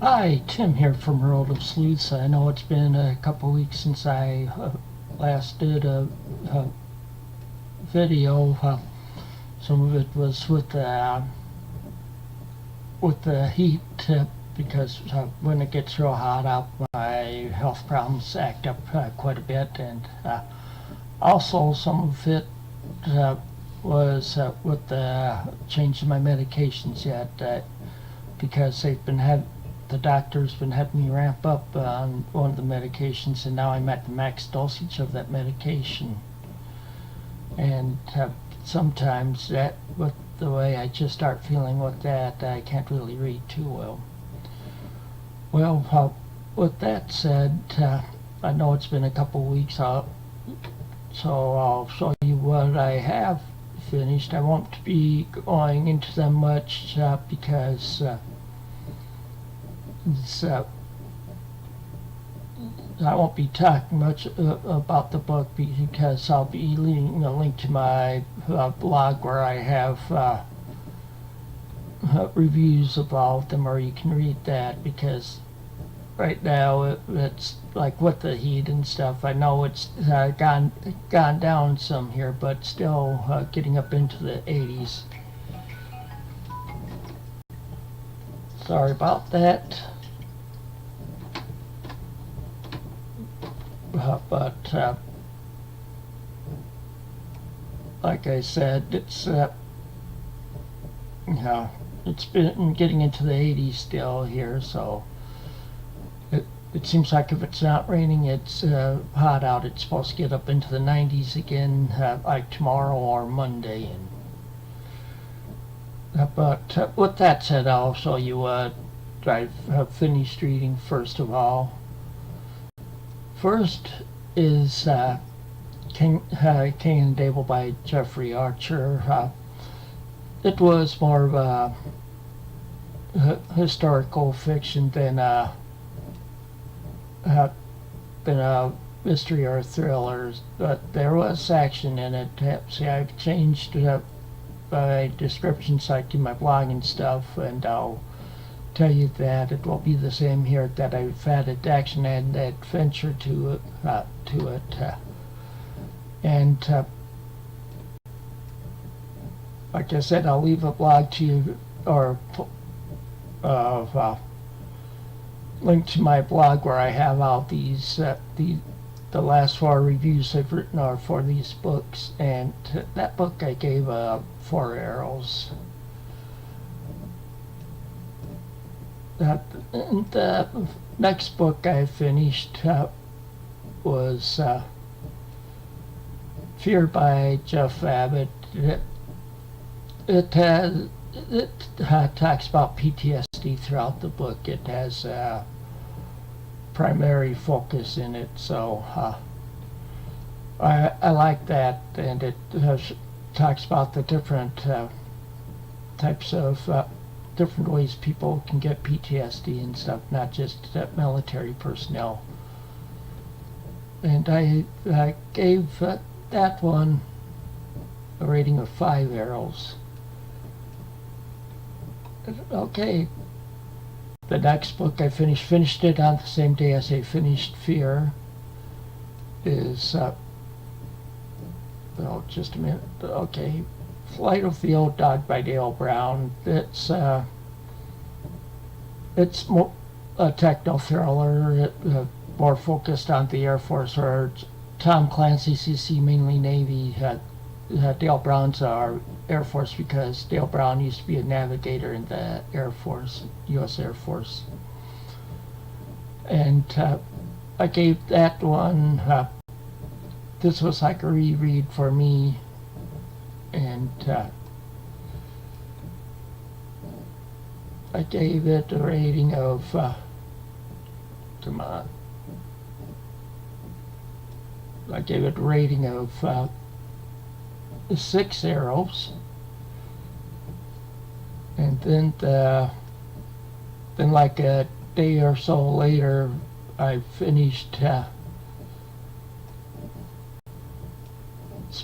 Hi, Tim here from World of Sleuths. I know it's been a couple weeks since I last did a video. Some of it was with the heat tip because when it gets real hot out, my health problems act up quite a bit, and also some of it was with the change in my medications yet, because the doctor's been having me ramp up on one of the medications, and now I'm at the max dosage of that medication. And sometimes that, with the way I just start feeling with that, I can't really read too well. Well, with that said, I know it's been a couple weeks out, so I'll show you what I have finished. I won't be going into them much because I won't be talking much about the book because I'll be leaving a link to my blog where I have reviews about them, or you can read that, because right now it's like with the heat and stuff, I know it's gone down some here, but still getting up into the 80s. Sorry about that. But like I said, it's been getting into the 80s still here, so it seems like if it's not raining, it's hot out. It's supposed to get up into the 90s again, like tomorrow or Monday. But with that said, I'll show you what I've finished reading first of all. First is King and Abel by Jeffrey Archer. It was more of a historical fiction than a mystery or thriller, but there was action in it. See, I've changed my description site to my blog and stuff, and I'll tell you that it will be the same here, that I've added action and adventure to it. And like I said, I'll leave a blog to you, or link to my blog where I have out these the last 4 reviews I've written are for these books, and that book I gave 4 arrows. The next book I finished was Fear by Jeff Abbott. It talks about PTSD throughout the book. It has a primary focus in it, so I like that, and it talks about the different types of different ways people can get PTSD and stuff, not just military personnel. And I gave that one a rating of 5 arrows. Okay, the next book I finished it on the same day as I finished Fear, is oh, just a minute. Okay, Flight of the Old Dog by Dale Brown. It's more a techno thriller, more focused on the Air Force, or Tom Clancy's CC, mainly Navy. Dale Brown's our Air Force, because Dale Brown used to be a navigator in the Air Force, U.S. Air Force. And I gave that one, this was like a reread for me, and I gave it a rating of I gave it a rating of 6 arrows. And then like a day or so later, I finished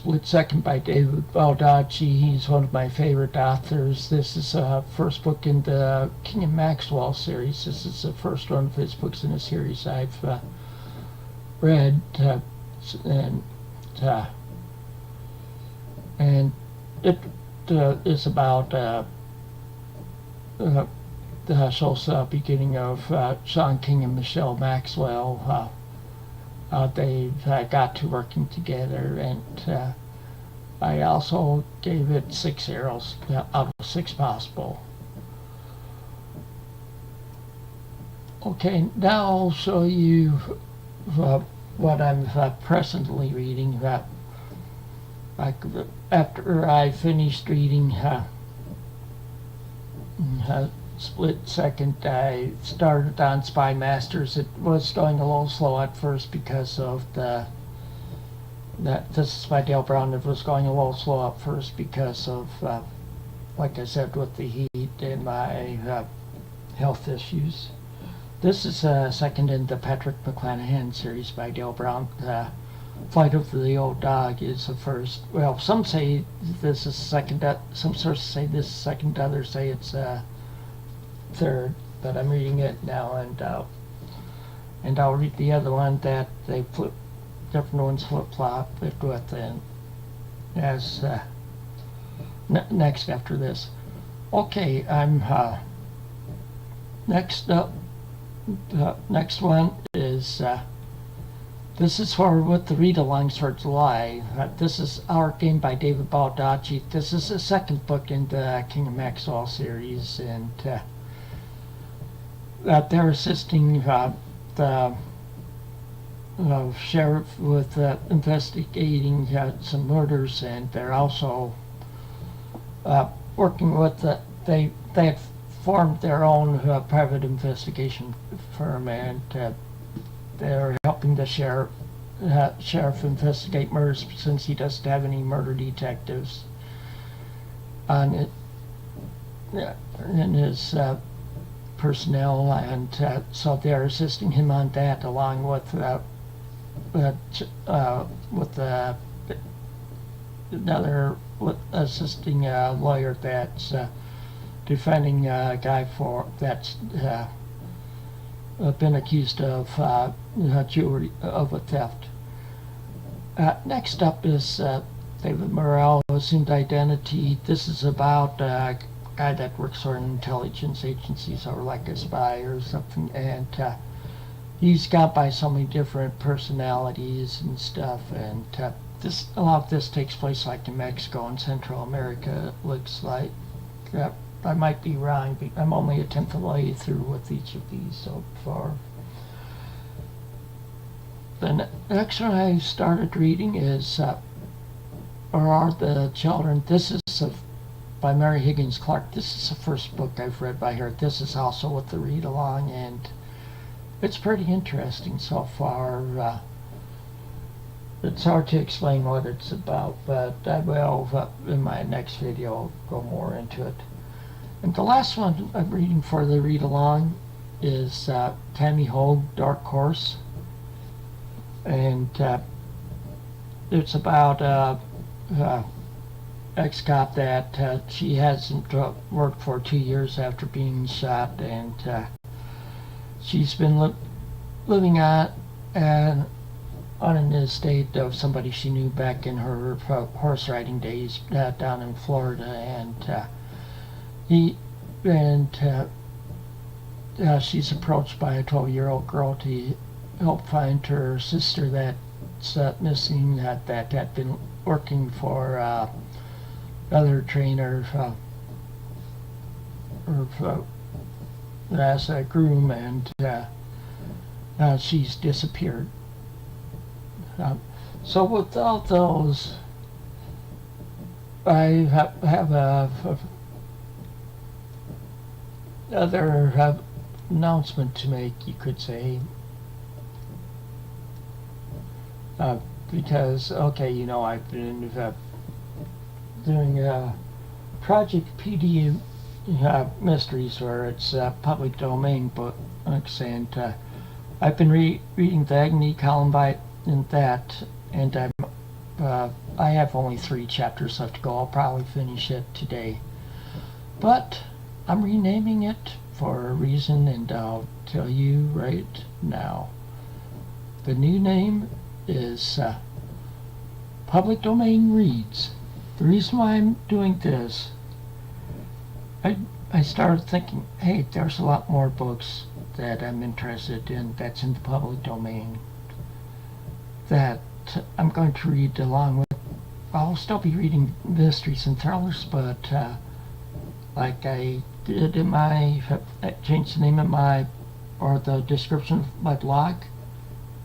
split second by David Baldacci. He's one of my favorite authors. This is the first book in the King and Maxwell series. This is the first one of his books in the series I've read, and it is about shows the beginning of Sean King and Michelle Maxwell. They got to working together, and I also gave it 6 arrows out of 6 possible. Okay, now I'll show you what I'm presently reading. After I finished reading Split Second, I started on Spy Masters. It was going a little slow at first because of this is by Dale Brown. It was going a little slow at first because of, like I said, with the heat and my health issues. This is second in the Patrick McClanahan series by Dale Brown. Flight of the Old Dog is the first. Well, some say this is second. Some sources say this is second. Others say it's third. But I'm reading it now, and I'll read the other one that they flip. Different ones flip-flop it with, and as next after this. Okay, I'm next up. The next one is. This is for with the read-alongs for July. This is Our Game by David Baldacci. This is the second book in the King of Maxwell series, and they're assisting the sheriff with investigating some murders, and they're also working with they had formed their own private investigation firm, and they're helping the sheriff investigate murders since he doesn't have any murder detectives on it in his personnel, and so they're assisting him on that, along with another assisting lawyer that's defending a guy that's been accused of jewelry of a theft. Next up is David Morrell, Assumed Identity. This is about a guy that works for an intelligence agency, or like a spy or something, and he's got by so many different personalities and stuff, and a lot of this takes place like in Mexico and Central America, it looks like. I might be wrong, but I'm only a tenth of the way through with each of these so far. The next one I started reading is Or Are the Children? This is by Mary Higgins Clark. This is the first book I've read by her. This is also with the read-along, and it's pretty interesting so far. It's hard to explain what it's about, but I will, in my next video, go more into it. And the last one I'm reading for the read-along is Tammy Hogue, Dark Horse. And it's about ex-cop that she hasn't worked for 2 years after being shot, and she's been living on an estate of somebody she knew back in her horse riding days down in Florida, and she's approached by a 12-year-old girl to help find her sister that's missing, that had been working for other trainer as a groom, and she's disappeared. So with all those, I have another announcement to make, you could say. Because, okay, you know, I've been doing Project PD Mysteries, where it's public domain books, and I've been reading the Agony Columbine in that, and I'm I have only 3 chapters left to go. I'll probably finish it today. But I'm renaming it for a reason, and I'll tell you right now. The new name is Public Domain Reads. The reason why I'm doing this, I started thinking, hey, there's a lot more books that I'm interested in that's in the public domain that I'm going to read along with. I'll still be reading mysteries and thrillers, but like I did in my, I changed the name of my, or the description of my blog,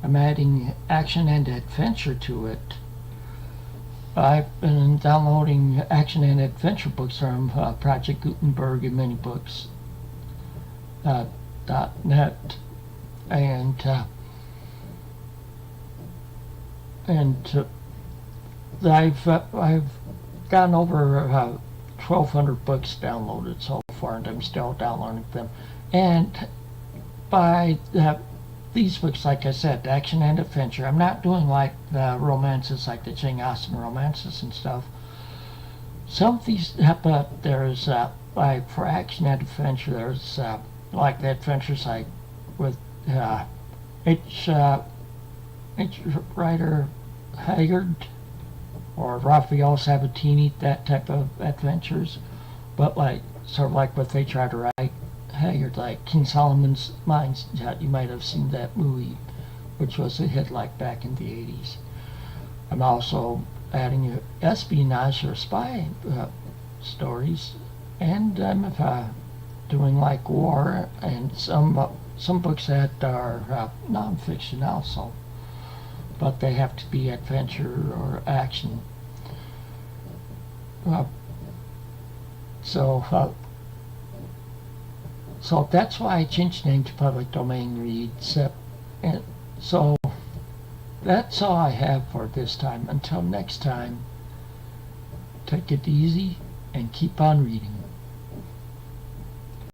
I'm adding action and adventure to it. I've been downloading action and adventure books from Project Gutenberg and many books .net, and I've gotten over 1,200 books downloaded so far, and I'm still downloading them. And by these books, like I said, action and adventure, I'm not doing like the romances, like the Jane Austen romances and stuff. Some of these, but there's like for action and adventure, there's like the adventures like with H. Rider Haggard or Raphael Sabatini, that type of adventures. But like sort of like with H. Rider Haggard, like King Solomon's Mines. You might have seen that movie, which was a hit like back in the 80s. I'm also adding espionage or spy stories, and I'm doing like war and some books that are nonfiction also, but they have to be adventure or action. So that's why I changed the name to Public Domain Reads. And so that's all I have for this time. Until next time, take it easy and keep on reading.